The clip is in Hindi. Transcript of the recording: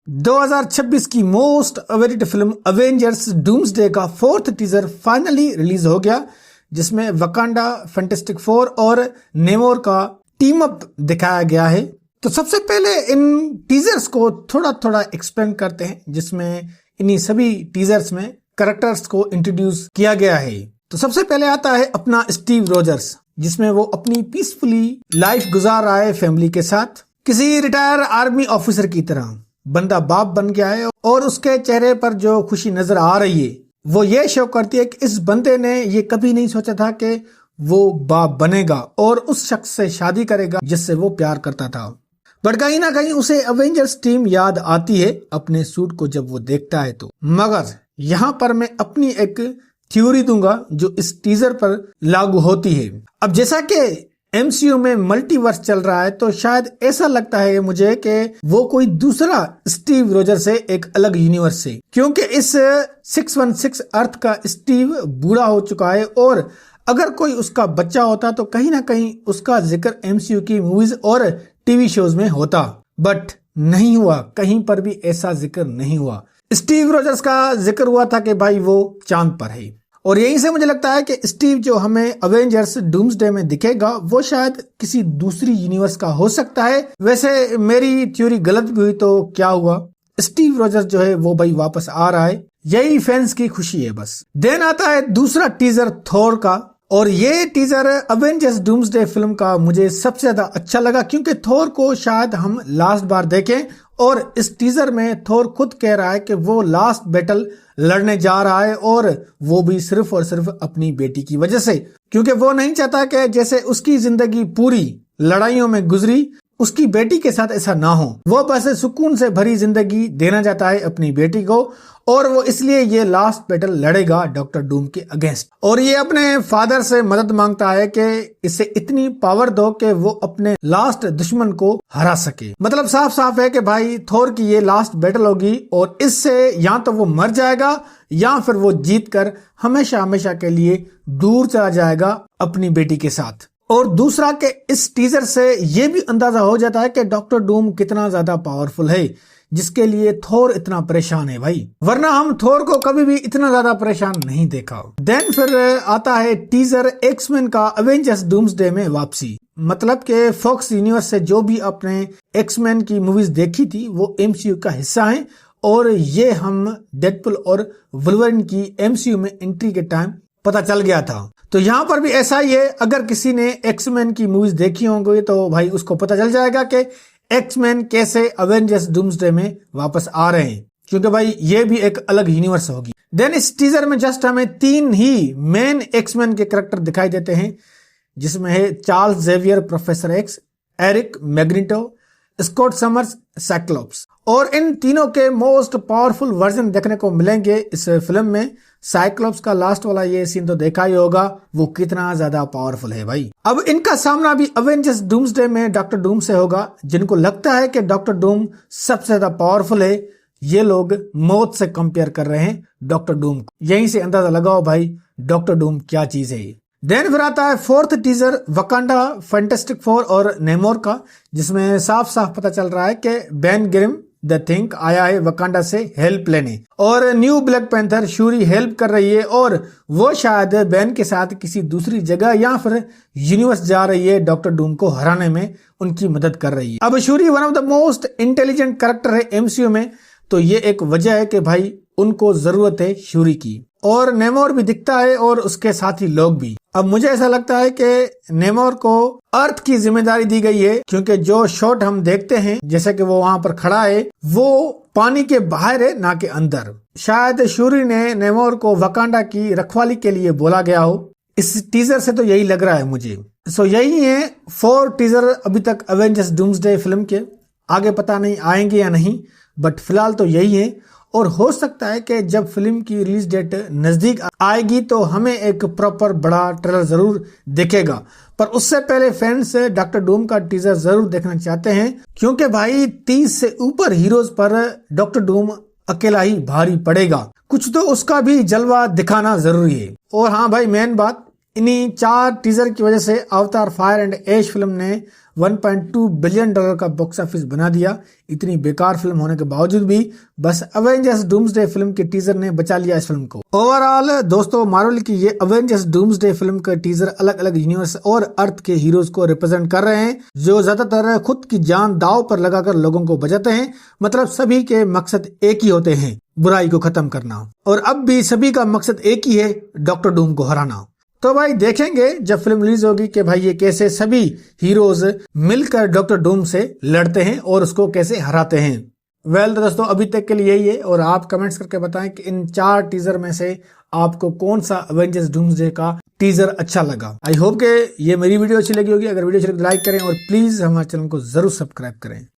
2026 की most awaited film Avengers doomsday का फोर्थ टीजर फाइनली रिलीज हो गया, जिसमें वकांडा, फैंटास्टिक फोर और नेमोर का टीम अप दिखाया गया है। तो सबसे पहले इन टीजर्स को थोड़ा थोड़ा एक्सप्लेन करते हैं, जिसमें इन्हीं सभी टीजर्स में कैरेक्टर्स को इंट्रोड्यूस किया गया है। तो सबसे पहले आता है अपना स्टीव रोजर्स, जिसमें वो अपनी पीसफुली लाइफ गुजार रहा है फैमिली के साथ। किसी रिटायर आर्मी ऑफिसर की तरह बंदा बाप बन गया है और उसके चेहरे पर जो खुशी नजर आ रही है वो ये शो करती है कि इस बंदे ने ये कभी नहीं सोचा था कि वो बाप बनेगा और उस शख्स से शादी करेगा जिससे वो प्यार करता था। बट कहीं ना कहीं उसे अवेंजर्स टीम याद आती है अपने सूट को जब वो देखता है तो। मगर यहाँ पर मैं अपनी एक थ्योरी दूंगा जो इस टीजर पर लागू होती है। अब जैसा कि एमसीयू में मल्टीवर्स चल रहा है, तो शायद ऐसा लगता है मुझे कि वो कोई दूसरा स्टीव रोजर से एक अलग यूनिवर्स से, क्योंकि इस 616 अर्थ का स्टीव बूढ़ा हो चुका है और अगर कोई उसका बच्चा होता तो कहीं ना कहीं उसका जिक्र एमसीयू की मूवीज और टीवी शोज में होता, बट नहीं हुआ। कहीं पर भी ऐसा जिक्र नहीं हुआ। स्टीव रोजर्स का जिक्र हुआ था कि भाई वो चांद पर है, और यहीं से मुझे लगता है कि स्टीव जो हमें अवेंजर्स डूम्सडे में दिखेगा वो शायद किसी दूसरी यूनिवर्स का हो सकता है। वैसे मेरी थ्योरी गलत भी हुई तो क्या हुआ, स्टीव रोजर्स जो है वो भाई वापस आ रहा है, यही फैंस की खुशी है बस। देन आता है दूसरा टीजर थॉर का, और ये टीजर अवेंजर्स डूम्सडे फिल्म का मुझे सबसे ज्यादा अच्छा लगा, क्योंकि थॉर को शायद हम लास्ट बार देखें और इस टीजर में थॉर खुद कह रहा है कि वो लास्ट बैटल लड़ने जा रहा है, और वो भी सिर्फ और सिर्फ अपनी बेटी की वजह से, क्योंकि वो नहीं चाहता कि जैसे उसकी जिंदगी पूरी लड़ाइयों में गुजरी उसकी बेटी के साथ ऐसा ना हो। वो बस सुकून से भरी जिंदगी देना चाहता है अपनी बेटी को, और वो इसलिए ये लास्ट बैटल लड़ेगा डॉक्टर डूम के अगेंस्ट। और ये अपने फादर से मदद मांगता है कि इसे इतनी पावर दो कि वो अपने लास्ट दुश्मन को हरा सके। मतलब साफ साफ है कि भाई थोर की ये लास्ट बैटल होगी, और इससे या तो वो मर जाएगा या फिर वो जीत कर हमेशा हमेशा के लिए दूर चला जाएगा अपनी बेटी के साथ। और दूसरा कि इस टीजर से ये भी अंदाजा हो जाता है कि डॉक्टर डूम कितना ज्यादा पावरफुल है, जिसके लिए थोर इतना परेशान है भाई, वरना हम थोर को कभी भी इतना ज्यादा परेशान नहीं देखा। देन फिर आता है टीजर एक्समैन का अवेंजर्स डूम्सडे में वापसी। मतलब कि फॉक्स यूनिवर्स से जो भी अपने एक्समैन की मूवीज देखी थी वो एमसीयू का हिस्सा है, और ये हम डेडपुल और वुल्वरिन की एमसीयू में एंट्री के टाइम पता चल गया था। तो यहाँ पर भी ऐसा ही है, अगर किसी ने एक्समैन की मूवीज देखी होंगी तो भाई उसको पता चल जाएगा कि एक्समैन कैसे अवेंजर्स डूम्सडे में वापस आ रहे हैं, क्योंकि भाई ये भी एक अलग यूनिवर्स होगी। देन इस टीजर में जस्ट हमें 3 ही मेन एक्समैन के कैरेक्टर दिखाई देते हैं, जिसमें है Charles Xavier professor X, Erik Magneto, Scott Summers, Cyclops. और इन तीनों के मोस्ट पावरफुल वर्जन देखने को मिलेंगे इस फिल्म में। साइक्लोप्स का लास्ट वाला ये सीन तो देखा ही होगा, वो कितना ज्यादा पावरफुल है भाई। अब इनका सामना भी अवेंजर्स डूम्सडे में डॉक्टर डूम से होगा, जिनको लगता है कि डॉक्टर डूम सबसे ज्यादा पावरफुल है। ये लोग मौत से कंपेयर कर रहे हैं डॉक्टर डूम को। यहीं से अंदाजा लगाओ भाई डॉक्टर डूम क्या चीज है। देन फिर आता है fourth teaser Wakanda, fantastic four और नेमोर का, जिसमें साफ साफ पता चल रहा है कि बेन ग्रिम द थिंक आया है वकांडा से हेल्प लेने, और न्यू ब्लैक पैंथर शूरी हेल्प कर रही है, और वो शायद बेन के साथ किसी दूसरी जगह या फिर यूनिवर्स जा रही है डॉक्टर डूम को हराने में उनकी मदद कर रही है। अब शूरी one of the most intelligent character है एमसीयू में, तो ये एक वजह है कि भाई उनको जरूरत है शूरी की। और नेमोर भी दिखता है और उसके साथी लोग भी। अब मुझे ऐसा लगता है कि नेमोर को अर्थ की जिम्मेदारी दी गई है, क्योंकि जो शॉट हम देखते हैं जैसे कि वो वहां पर खड़ा है वो पानी के बाहर है ना कि अंदर। शायद शूरी ने नेमोर को वकांडा की रखवाली के लिए बोला गया हो, इस टीजर से तो यही लग रहा है मुझे। सो यही है 4 टीजर अभी तक अवेंजर्स डूम्सडे फिल्म के। आगे पता नहीं आएंगे या नहीं, बट फिलहाल तो यही है। और हो सकता है कि जब फिल्म की रिलीज डेट नजदीक आएगी तो हमें एक प्रॉपर बड़ा ट्रेलर जरूर दिखेगा, पर उससे पहले फैंस डॉक्टर डूम का टीजर जरूर देखना चाहते हैं, क्योंकि भाई 30 से ऊपर हीरोज पर डॉक्टर डूम अकेला ही भारी पड़ेगा। कुछ तो उसका भी जलवा दिखाना जरूरी है। और हाँ भाई मेन बात, इन्हीं 4 टीजर की वजह से अवतार फायर एंड ऐश फिल्म ने $1.2 बिलियन का बॉक्स ऑफिस बना दिया। इतनी बेकार फिल्म होने के बावजूद भी बस अवेंजर्स डूम्सडे फिल्म के टीजर ने बचा लिया इस फिल्म को। ओवरऑल दोस्तों, मार्वल की ये अवेंजर्स डूम्सडे फिल्म का टीजर अलग अलग यूनिवर्स और अर्थ के हीरोज को रिप्रेजेंट कर रहे हैं, जो ज्यादातर खुद की जान दांव पर लगाकर लोगों को बचाते हैं। मतलब सभी के मकसद एक ही होते हैं, बुराई को खत्म करना। और अब भी सभी का मकसद एक ही है, डॉक्टर डूम को हराना। तो भाई देखेंगे जब फिल्म रिलीज होगी कि भाई ये कैसे सभी हीरोज मिलकर डॉक्टर डूम से लड़ते हैं और उसको कैसे हराते हैं। वेल तो दोस्तों, अभी तक के लिए यही है और आप कमेंट्स करके बताएं कि इन 4 टीजर में से आपको कौन सा अवेंजर्स डूम्सडे का टीजर अच्छा लगा। आई होप कि ये मेरी वीडियो अच्छी लगी होगी। अगर वीडियो अच्छी लगी तो लाइक करें और प्लीज हमारे चैनल को जरूर सब्सक्राइब करें।